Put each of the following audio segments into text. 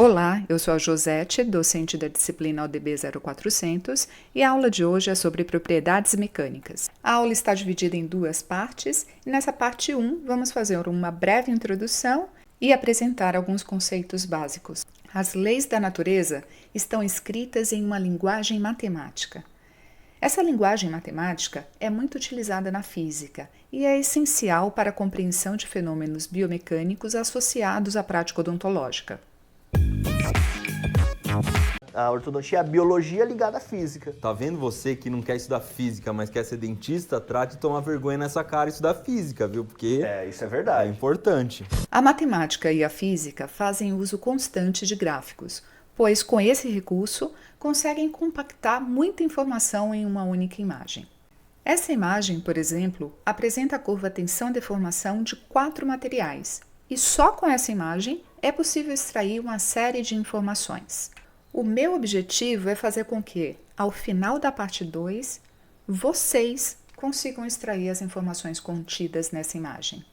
Olá, eu sou a Josete, docente da disciplina ODB 0400, e a aula de hoje é sobre propriedades mecânicas. A aula está dividida em duas partes, e nessa parte 1 vamos fazer uma breve introdução e apresentar alguns conceitos básicos. As leis da natureza estão escritas em uma linguagem matemática. Essa linguagem matemática é muito utilizada na física e é essencial para a compreensão de fenômenos biomecânicos associados à prática odontológica. A ortodontia é a biologia ligada à física. Tá vendo você que não quer estudar física, mas quer ser dentista? Trate de tomar vergonha nessa cara e estudar física, viu? Porque isso é verdade. é importante. A matemática e a física fazem uso constante de gráficos, pois com esse recurso conseguem compactar muita informação em uma única imagem. Essa imagem, por exemplo, apresenta a curva tensão-deformação de 4 materiais, e só com essa imagem é possível extrair uma série de informações. O meu objetivo é fazer com que, ao final da parte 2, vocês consigam extrair as informações contidas nessa imagem.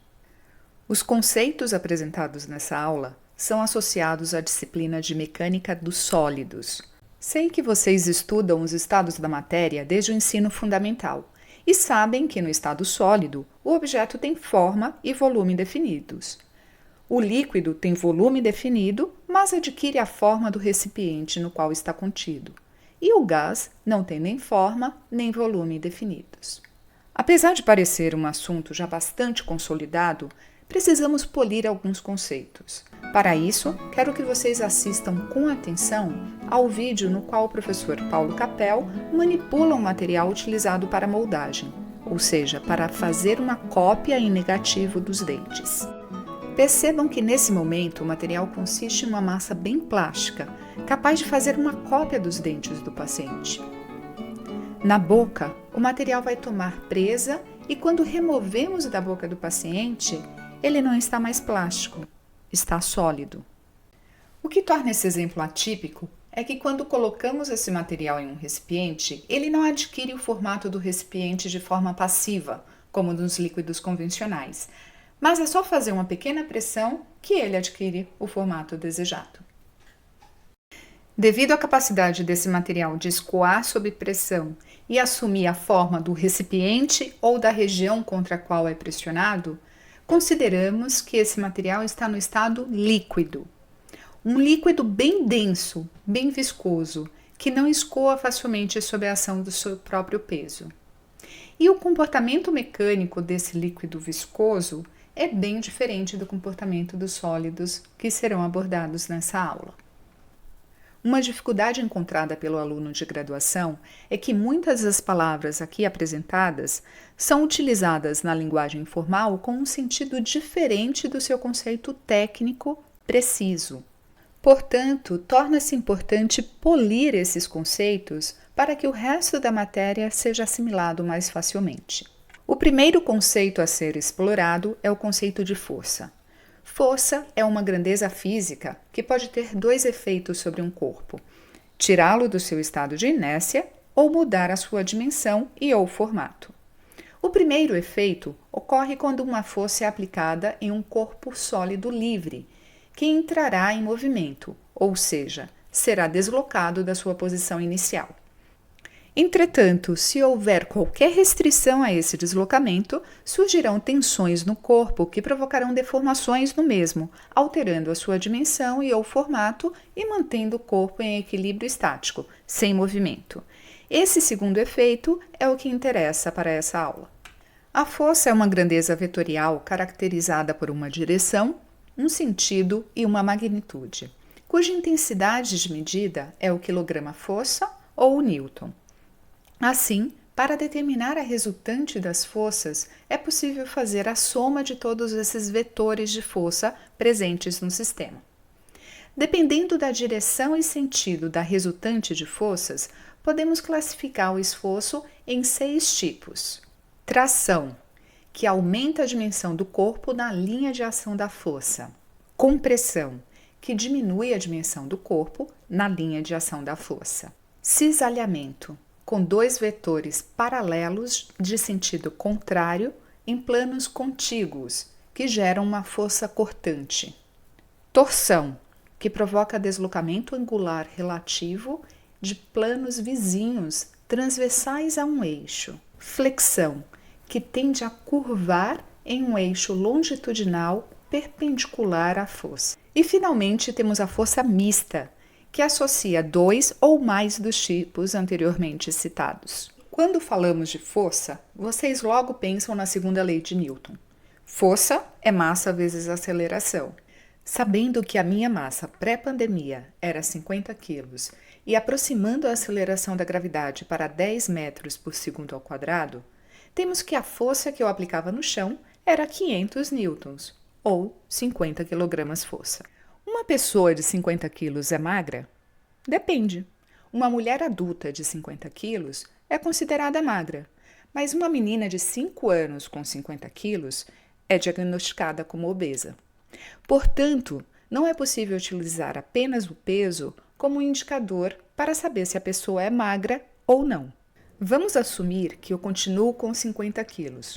Os conceitos apresentados nessa aula são associados à disciplina de mecânica dos sólidos. Sei que vocês estudam os estados da matéria desde o ensino fundamental e sabem que no estado sólido o objeto tem forma e volume definidos. O líquido tem volume definido, mas adquire a forma do recipiente no qual está contido. E o gás não tem nem forma nem volume definidos. Apesar de parecer um assunto já bastante consolidado, precisamos polir alguns conceitos. Para isso, quero que vocês assistam com atenção ao vídeo no qual o professor Paulo Capel manipula um material utilizado para moldagem, ou seja, para fazer uma cópia em negativo dos dentes. Percebam que nesse momento o material consiste em uma massa bem plástica, capaz de fazer uma cópia dos dentes do paciente. Na boca, o material vai tomar presa e quando removemos da boca do paciente, ele não está mais plástico, está sólido. O que torna esse exemplo atípico é que quando colocamos esse material em um recipiente, ele não adquire o formato do recipiente de forma passiva, como nos líquidos convencionais, mas é só fazer uma pequena pressão que ele adquire o formato desejado. Devido à capacidade desse material de escoar sob pressão e assumir a forma do recipiente ou da região contra a qual é pressionado, consideramos que esse material está no estado líquido. Um líquido bem denso, bem viscoso, que não escoa facilmente sob a ação do seu próprio peso. E o comportamento mecânico desse líquido viscoso é bem diferente do comportamento dos sólidos que serão abordados nessa aula. Uma dificuldade encontrada pelo aluno de graduação é que muitas das palavras aqui apresentadas são utilizadas na linguagem formal com um sentido diferente do seu conceito técnico preciso. Portanto, torna-se importante polir esses conceitos para que o resto da matéria seja assimilado mais facilmente. O primeiro conceito a ser explorado é o conceito de força. Força é uma grandeza física que pode ter 2 efeitos sobre um corpo: tirá-lo do seu estado de inércia ou mudar a sua dimensão e ou formato. O primeiro efeito ocorre quando uma força é aplicada em um corpo sólido livre, que entrará em movimento, ou seja, será deslocado da sua posição inicial. Entretanto, se houver qualquer restrição a esse deslocamento, surgirão tensões no corpo que provocarão deformações no mesmo, alterando a sua dimensão e ou formato e mantendo o corpo em equilíbrio estático, sem movimento. Esse segundo efeito é o que interessa para essa aula. A força é uma grandeza vetorial caracterizada por uma direção, um sentido e uma magnitude, cuja intensidade de medida é o quilograma-força ou o newton. Assim, para determinar a resultante das forças, é possível fazer a soma de todos esses vetores de força presentes no sistema. Dependendo da direção e sentido da resultante de forças, podemos classificar o esforço em 6 tipos. Tração, que aumenta a dimensão do corpo na linha de ação da força. Compressão, que diminui a dimensão do corpo na linha de ação da força. Cisalhamento, com 2 vetores paralelos de sentido contrário em planos contíguos, que geram uma força cortante. Torção, que provoca deslocamento angular relativo de planos vizinhos transversais a um eixo. Flexão, que tende a curvar em um eixo longitudinal perpendicular à fossa. E, finalmente, temos a força mista, que associa dois ou mais dos tipos anteriormente citados. Quando falamos de força, vocês logo pensam na segunda lei de Newton. Força é massa vezes aceleração. Sabendo que a minha massa pré-pandemia era 50 kg e aproximando a aceleração da gravidade para 10 metros por segundo ao quadrado, temos que a força que eu aplicava no chão era 500 newtons, ou 50 kg força. Uma pessoa de 50 quilos é magra? Depende. Uma mulher adulta de 50 quilos é considerada magra, mas uma menina de 5 anos com 50 quilos é diagnosticada como obesa. Portanto, não é possível utilizar apenas o peso como indicador para saber se a pessoa é magra ou não. Vamos assumir que eu continuo com 50 quilos,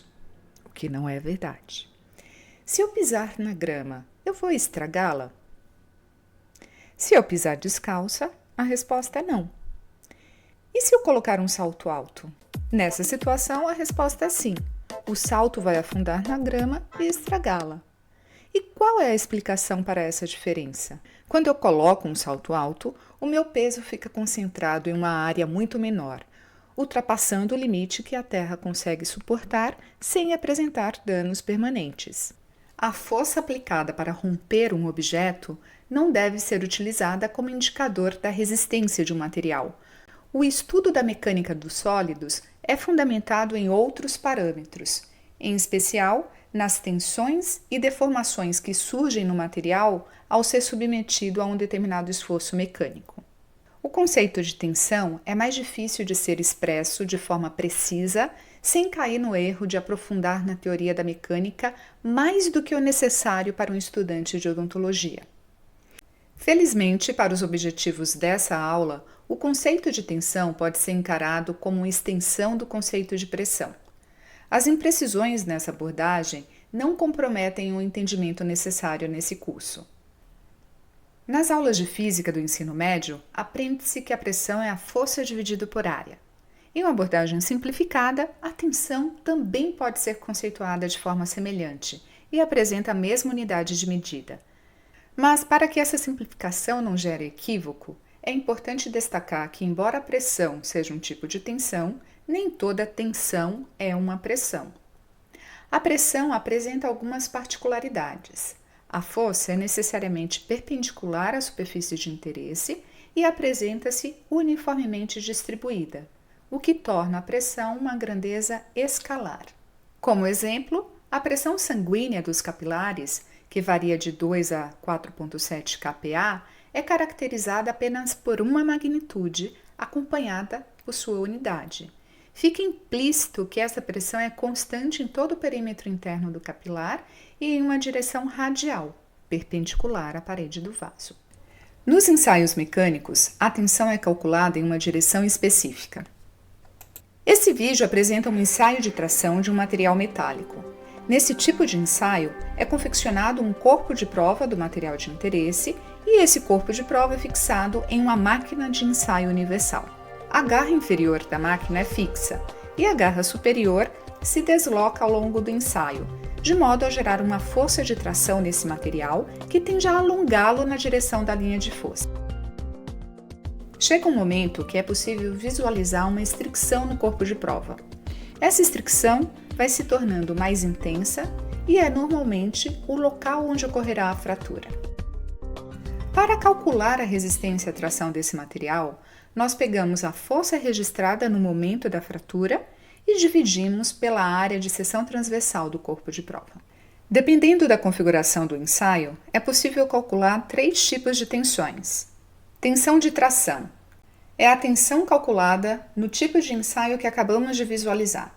o que não é verdade. Se eu pisar na grama, eu vou estragá-la? Se eu pisar descalça, a resposta é não. E se eu colocar um salto alto? Nessa situação, a resposta é sim. O salto vai afundar na grama e estragá-la. E qual é a explicação para essa diferença? Quando eu coloco um salto alto, o meu peso fica concentrado em uma área muito menor, ultrapassando o limite que a Terra consegue suportar sem apresentar danos permanentes. A força aplicada para romper um objeto não deve ser utilizada como indicador da resistência de um material. O estudo da mecânica dos sólidos é fundamentado em outros parâmetros, em especial nas tensões e deformações que surgem no material ao ser submetido a um determinado esforço mecânico. O conceito de tensão é mais difícil de ser expresso de forma precisa, sem cair no erro de aprofundar na teoria da mecânica mais do que o necessário para um estudante de odontologia. Felizmente, para os objetivos dessa aula, o conceito de tensão pode ser encarado como uma extensão do conceito de pressão. As imprecisões nessa abordagem não comprometem o entendimento necessário nesse curso. Nas aulas de física do ensino médio, aprende-se que a pressão é a força dividida por área. Em uma abordagem simplificada, a tensão também pode ser conceituada de forma semelhante e apresenta a mesma unidade de medida. Mas, para que essa simplificação não gere equívoco, é importante destacar que, embora a pressão seja um tipo de tensão, nem toda tensão é uma pressão. A pressão apresenta algumas particularidades. A força é necessariamente perpendicular à superfície de interesse e apresenta-se uniformemente distribuída, o que torna a pressão uma grandeza escalar. Como exemplo, a pressão sanguínea dos capilares, que varia de 2 a 4,7 kPa, é caracterizada apenas por uma magnitude, acompanhada por sua unidade. Fica implícito que essa pressão é constante em todo o perímetro interno do capilar e em uma direção radial, perpendicular à parede do vaso. Nos ensaios mecânicos, a tensão é calculada em uma direção específica. Esse vídeo apresenta um ensaio de tração de um material metálico. Nesse tipo de ensaio, é confeccionado um corpo de prova do material de interesse e esse corpo de prova é fixado em uma máquina de ensaio universal. A garra inferior da máquina é fixa e a garra superior se desloca ao longo do ensaio, de modo a gerar uma força de tração nesse material que tende a alongá-lo na direção da linha de força. Chega um momento que é possível visualizar uma estricção no corpo de prova. Essa estricção vai se tornando mais intensa e é normalmente o local onde ocorrerá a fratura. Para calcular a resistência à tração desse material, nós pegamos a força registrada no momento da fratura e dividimos pela área de seção transversal do corpo de prova. Dependendo da configuração do ensaio, é possível calcular 3 tipos de tensões. Tensão de tração é a tensão calculada no tipo de ensaio que acabamos de visualizar.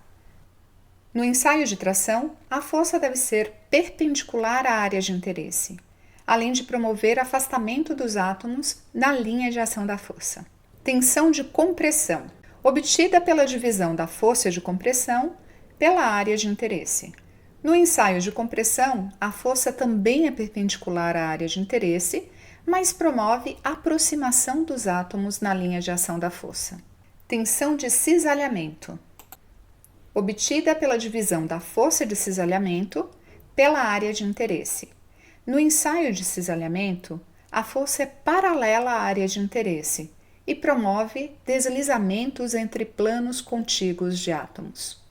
No ensaio de tração, a força deve ser perpendicular à área de interesse, além de promover afastamento dos átomos na linha de ação da força. Tensão de compressão, obtida pela divisão da força de compressão pela área de interesse. No ensaio de compressão, a força também é perpendicular à área de interesse, mas promove a aproximação dos átomos na linha de ação da força. Tensão de cisalhamento, obtida pela divisão da força de cisalhamento pela área de interesse. No ensaio de cisalhamento, a força é paralela à área de interesse e promove deslizamentos entre planos contíguos de átomos.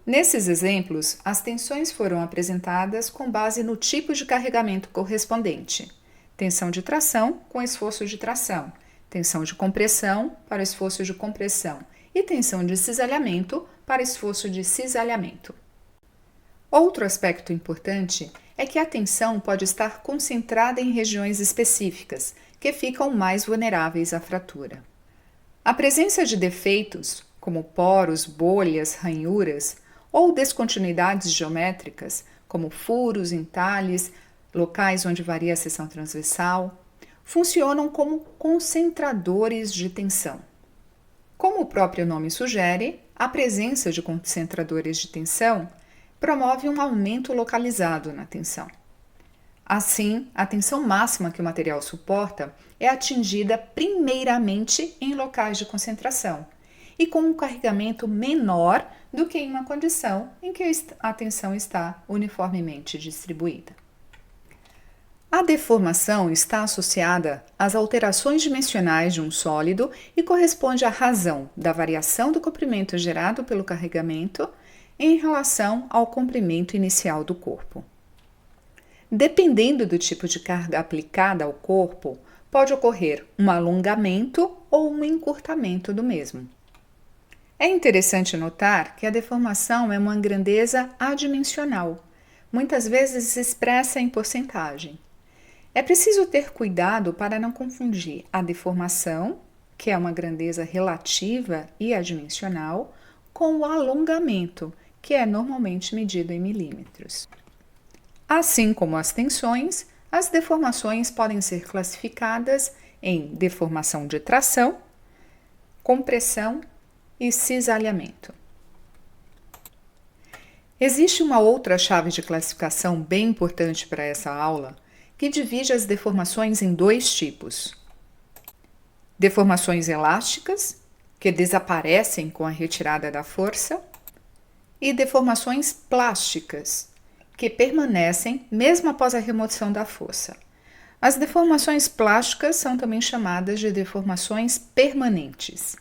Nesses exemplos, as tensões foram apresentadas com base no tipo de carregamento correspondente: tensão de tração com esforço de tração, tensão de compressão para esforço de compressão e tensão de cisalhamento para esforço de cisalhamento. Outro aspecto importante é que a tensão pode estar concentrada em regiões específicas, que ficam mais vulneráveis à fratura. A presença de defeitos, como poros, bolhas, ranhuras, ou descontinuidades geométricas, como furos, entalhes, locais onde varia a seção transversal, funcionam como concentradores de tensão. Como o próprio nome sugere, a presença de concentradores de tensão promove um aumento localizado na tensão. Assim, a tensão máxima que o material suporta é atingida primeiramente em locais de concentração e com um carregamento menor do que em uma condição em que a tensão está uniformemente distribuída. A deformação está associada às alterações dimensionais de um sólido e corresponde à razão da variação do comprimento gerado pelo carregamento em relação ao comprimento inicial do corpo. Dependendo do tipo de carga aplicada ao corpo, pode ocorrer um alongamento ou um encurtamento do mesmo. É interessante notar que a deformação é uma grandeza adimensional, muitas vezes expressa em porcentagem. É preciso ter cuidado para não confundir a deformação, que é uma grandeza relativa e adimensional, com o alongamento, que é normalmente medido em milímetros. Assim como as tensões, as deformações podem ser classificadas em deformação de tração, compressão e cisalhamento. Existe uma outra chave de classificação bem importante para essa aula, que divide as deformações em dois tipos: deformações elásticas, que desaparecem com a retirada da força, e deformações plásticas, que permanecem mesmo após a remoção da força. As deformações plásticas são também chamadas de deformações permanentes.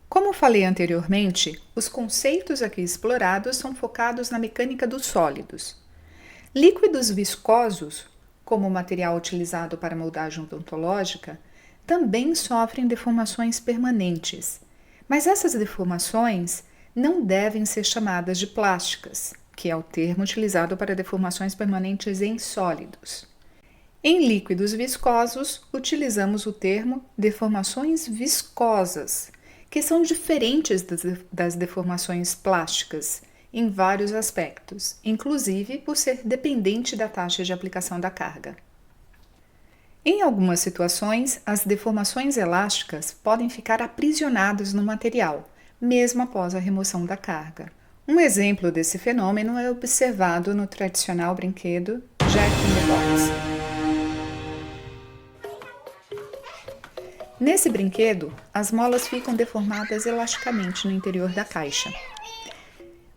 Como falei anteriormente, os conceitos aqui explorados são focados na mecânica dos sólidos. Líquidos viscosos, como o material utilizado para moldagem odontológica, também sofrem deformações permanentes, mas essas deformações não devem ser chamadas de plásticas, que é o termo utilizado para deformações permanentes em sólidos. Em líquidos viscosos, utilizamos o termo deformações viscosas, que são diferentes das deformações plásticas em vários aspectos, inclusive por ser dependente da taxa de aplicação da carga. Em algumas situações, as deformações elásticas podem ficar aprisionadas no material, mesmo após a remoção da carga. Um exemplo desse fenômeno é observado no tradicional brinquedo Jack in the Box. Nesse brinquedo, as molas ficam deformadas elasticamente no interior da caixa.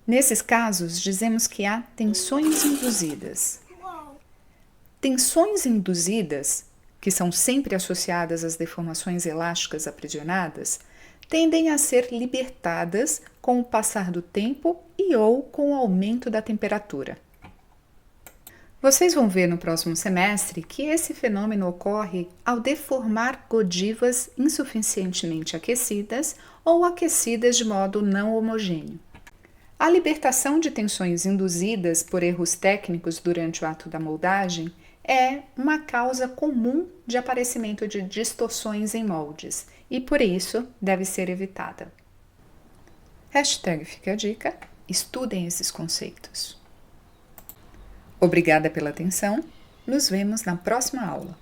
Nesses casos, dizemos que há tensões induzidas. Tensões induzidas, que são sempre associadas às deformações elásticas aprisionadas, tendem a ser libertadas com o passar do tempo e ou com o aumento da temperatura. Vocês vão ver no próximo semestre que esse fenômeno ocorre ao deformar gojivas insuficientemente aquecidas ou aquecidas de modo não homogêneo. A libertação de tensões induzidas por erros técnicos durante o ato da moldagem é uma causa comum de aparecimento de distorções em moldes e, por isso, deve ser evitada. Fica a dica, estudem esses conceitos. Obrigada pela atenção, nos vemos na próxima aula.